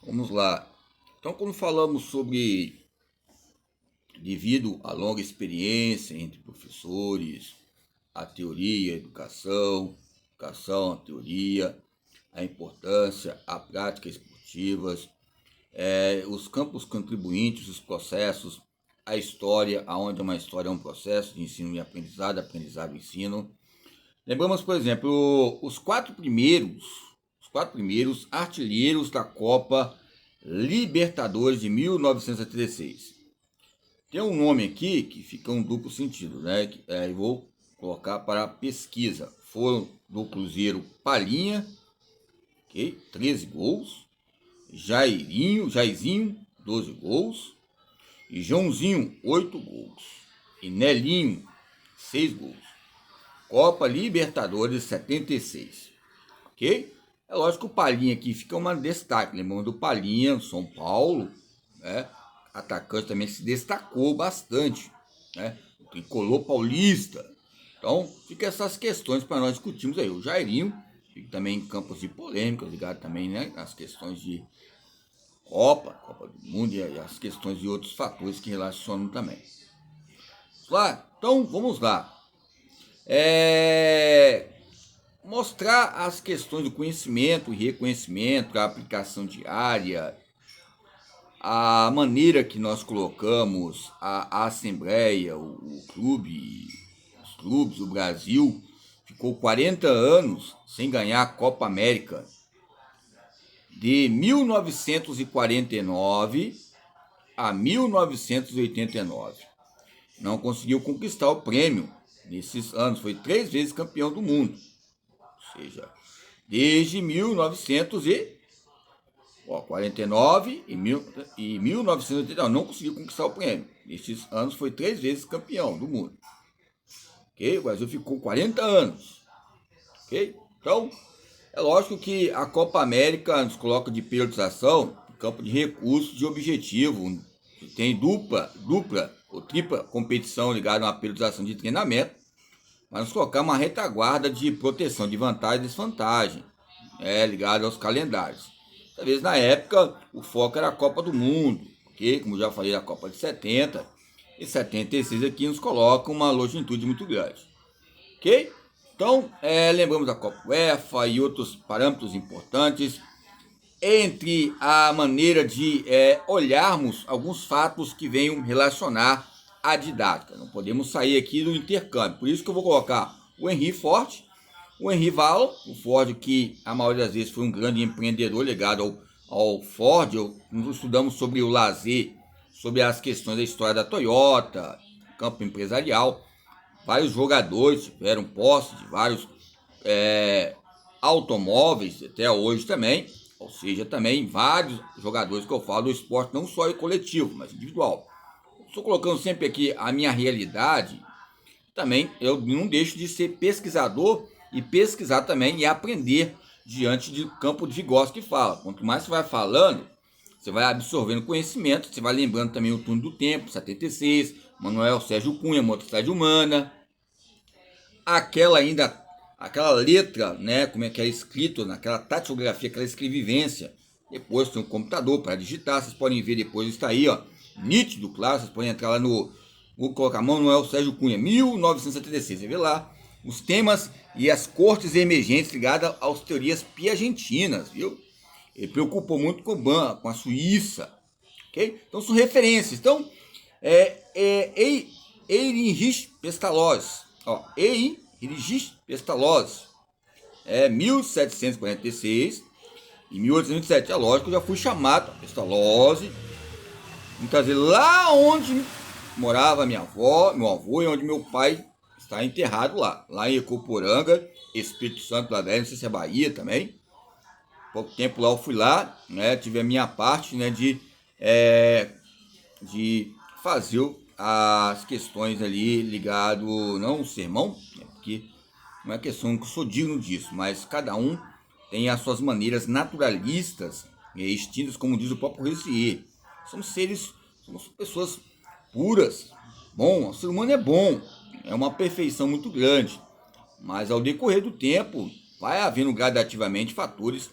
Vamos lá. Então, quando falamos sobre, devido à longa experiência entre professores, a teoria, a educação, a teoria, a importância, a prática esportivas, os campos contribuintes, os processos, a história, aonde uma história é um processo de ensino e aprendizado, aprendizado e ensino. Lembramos, por exemplo, os quatro primeiros artilheiros da Copa Libertadores de 1976. Tem um nome aqui que fica um duplo sentido, né? Eu vou colocar para pesquisa. Foram do Cruzeiro Palhinha, ok? 13 gols. Jairzinho, 12 gols. E Joãozinho, 8 gols. E Nelinho, 6 gols. Copa Libertadores 76, ok? É lógico que o Palhinha aqui fica um destaque, lembrando do Palhinha, São Paulo, né? Atacante também se destacou bastante, né? O tricolor paulista. Então, fica essas questões para nós discutirmos aí. O Jairinho, fica também em campos de polêmica, ligado também, né? As questões de Copa do Mundo e as questões de outros fatores que relacionam também. Então, vamos lá. Mostrar as questões do conhecimento e reconhecimento, a aplicação diária, a maneira que nós colocamos a Assembleia, o clube, os clubes, o Brasil ficou 40 anos sem ganhar a Copa América. De 1949 a 1989. Não conseguiu conquistar o prêmio nesses anos, foi 3 vezes campeão do mundo. Ou seja, desde 1949 e 1989 não conseguiu conquistar o prêmio. Nesses anos foi 3 vezes campeão do mundo. Ok? O Brasil ficou 40 anos. Ok? Então, é lógico que a Copa América nos coloca de periodização, campo de recursos de objetivo. Tem dupla ou tripla competição ligada a uma periodização de treinamento, mas nos colocar uma retaguarda de proteção de vantagem e desvantagem, ligado aos calendários. Talvez na época o foco era a Copa do Mundo, ok? Como já falei, a Copa de 70 e 76 aqui nos coloca uma longitude muito grande, ok? Então, lembramos da Copa UEFA e outros parâmetros importantes, entre a maneira de olharmos alguns fatos que venham relacionar a didática. Não podemos sair aqui do intercâmbio. Por isso que eu vou colocar o Henry Ford, o Henry Vallon, o Ford que a maioria das vezes foi um grande empreendedor ligado ao Ford. Nós estudamos sobre o lazer, sobre as questões da história da Toyota, campo empresarial. Vários jogadores tiveram posse de vários automóveis até hoje também. Ou seja, também vários jogadores que eu falo do esporte, não só coletivo, mas individual. Estou colocando sempre aqui a minha realidade. Também eu não deixo de ser pesquisador e pesquisar também e aprender diante de campo de negócio que fala. Quanto mais você vai falando, você vai absorvendo conhecimento, você vai lembrando também o Túnel do Tempo, 76, Manuel Sérgio Cunha, Motricidade Humana. Aquela letra, né, como é que é escrito, naquela tatilografia, aquela escrevivência. Depois tem um computador para digitar, vocês podem ver depois, está aí, ó, nítido, claro, vocês podem entrar lá no, vou colocar a mão, Manuel Sérgio Cunha, 1976, você vê lá os temas e as cortes emergentes ligadas às teorias piagentinas, viu? Ele preocupou muito com a Suíça, ok? Então são referências. Então, Heinrich Pestalozzi, Heinrich Pestalozzi, 1746 e 1827. É lógico que eu já fui chamado Pestalozzi, me trazer lá onde morava minha avó, meu avô e onde meu pai está enterrado lá em Ecoporanga, Espírito Santo, lá velho, não sei se é Bahia também. Pouco tempo lá eu fui lá, né, tive a minha parte, né, de fazer as questões ali ligado, não o sermão, né, porque não é questão que eu sou digno disso, mas cada um tem as suas maneiras naturalistas, extintas, como diz o próprio Recier. Somos pessoas puras. Bom, o ser humano é bom, é uma perfeição muito grande, mas ao decorrer do tempo vai havendo gradativamente fatores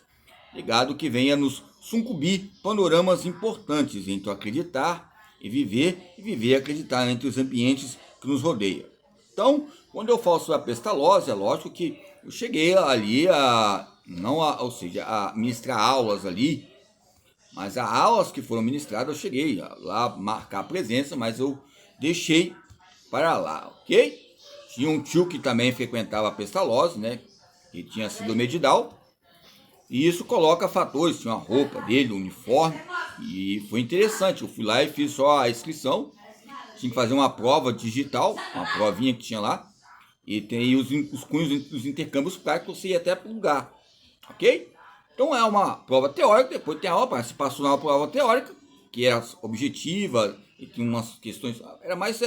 ligado que venha nos sucumbir panoramas importantes entre o acreditar e viver e acreditar entre os ambientes que nos rodeiam. Então, quando eu falo sobre a pestalose, é lógico que eu cheguei ali ou seja, a ministrar aulas ali, mas as aulas que foram ministradas eu cheguei lá a marcar a presença, mas eu deixei para lá, ok? Tinha um tio que também frequentava a pestalose, né? Que tinha sido medidal. E isso coloca fatores, tinha a roupa dele, o uniforme, e foi interessante. Eu fui lá e fiz só a inscrição, tinha que fazer uma prova digital, uma provinha que tinha lá, e tem os cunhos dos intercâmbios práticos, você ia até para o lugar, ok? Então é uma prova teórica, depois tem a aula, se passou na prova teórica, que era objetiva, e tinha umas questões, era mais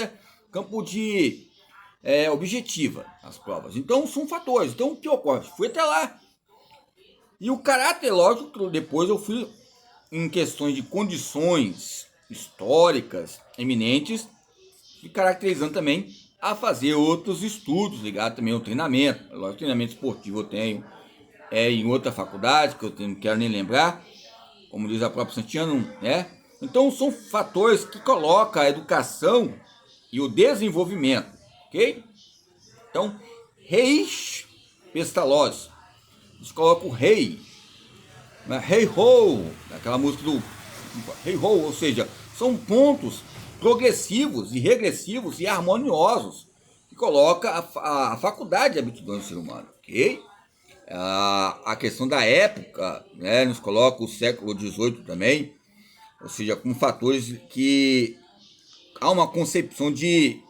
campo de objetiva as provas. Então são fatores. Então o que ocorre? Fui até lá. E o caráter, lógico, depois eu fui em questões de condições históricas eminentes e caracterizando também a fazer outros estudos ligados também ao treinamento. Lógico, treinamento esportivo eu tenho em outra faculdade, que eu não quero nem lembrar, como diz a própria Santiano, né? Então são fatores que colocam a educação e o desenvolvimento, ok? Então, reis pestalozzi. Eles colocam o rei, né? Hey ho, aquela música do Hey ho, ou seja, são pontos progressivos e regressivos e harmoniosos que coloca a faculdade de aptidões do ser humano, ok? A questão da época, né, nos coloca o século XVIII também, ou seja, com fatores que há uma concepção de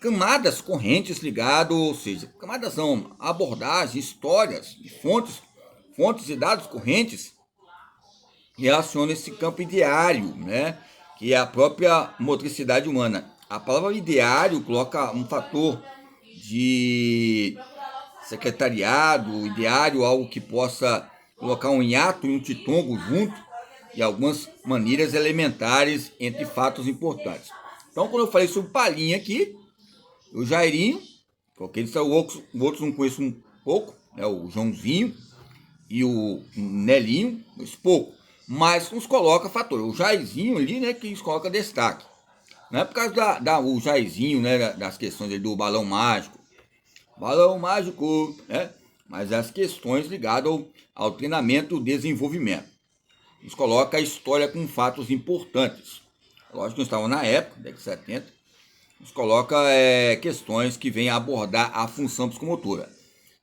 camadas correntes ligadas, ou seja, camadas não, abordagens, histórias, fontes e dados correntes relacionam esse campo ideário, né, que é a própria motricidade humana. A palavra ideário coloca um fator de secretariado, ideário, algo que possa colocar um hiato e um titongo junto, e algumas maneiras elementares entre fatos importantes. Então, quando eu falei sobre Palhinha aqui, o Jairinho, porque eles são outros não conheço um pouco, né, o Joãozinho e o Nelinho, conheço pouco, mas nos coloca fator. O Jairzinho ali, né, que nos coloca destaque. Não é por causa o Jairzinho, né, das questões do balão mágico, né, mas as questões ligadas ao treinamento e desenvolvimento. Nos coloca a história com fatos importantes. Lógico que nós estávamos na época, década de 70, nos coloca questões que vêm abordar a função psicomotora.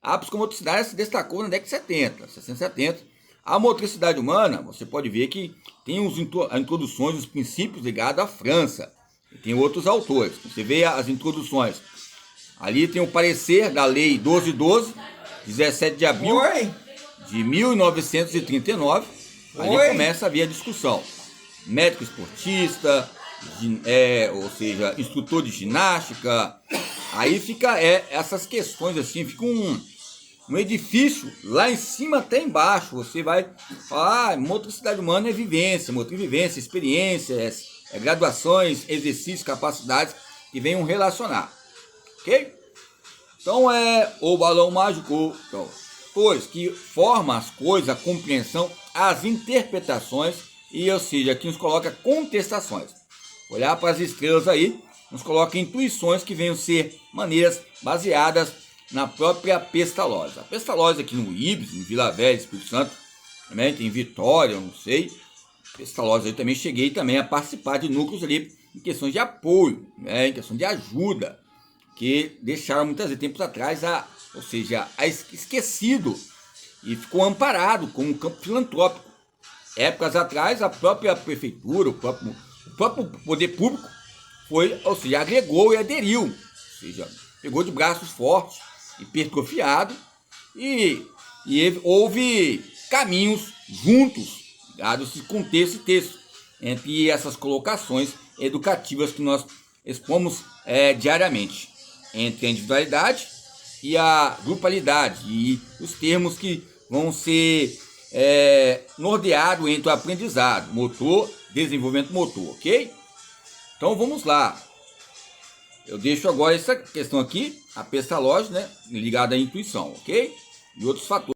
A psicomotricidade se destacou na década de 70, 60, 70. A motricidade humana, você pode ver que tem as introduções dos princípios ligados à França. E tem outros autores. Você vê as introduções. Ali tem o parecer da Lei 1212, 17 de abril de 1939. Ali começa a vir a discussão. Médico esportista, ou seja, instrutor de ginástica. Aí fica essas questões assim, fica um edifício lá em cima até embaixo. Você vai falar, motricidade humana é vivência, motrivivência, experiências, graduações, exercícios, capacidades que venham relacionar. Ok? Então o balão mágico, então, pois que forma as coisas, a compreensão, as interpretações, e ou seja, aqui nos coloca contestações. Olhar para as estrelas aí, nos coloca intuições que venham ser maneiras baseadas na própria pestalose. A pestalose aqui no Ibis, em Vila Velha, Espírito Santo, também tem Vitória, eu não sei. Pestalose eu também cheguei também a participar de núcleos ali em questões de apoio, né, em questão de ajuda, que deixaram muitas vezes tempos atrás, ou seja, esquecido e ficou amparado como um campo filantrópico. Épocas atrás, a própria prefeitura, o próprio poder público ou seja, agregou e aderiu, ou seja, pegou de braços fortes, hipertrofiado, e houve caminhos juntos, dado esse contexto e texto, entre essas colocações educativas que nós expomos diariamente, entre a individualidade e a grupalidade, e os termos que vão ser norteados entre o aprendizado, motor, desenvolvimento motor, ok? Então vamos lá. Eu deixo agora essa questão aqui, a pestalose, né, ligada à intuição, ok? e outros fatores.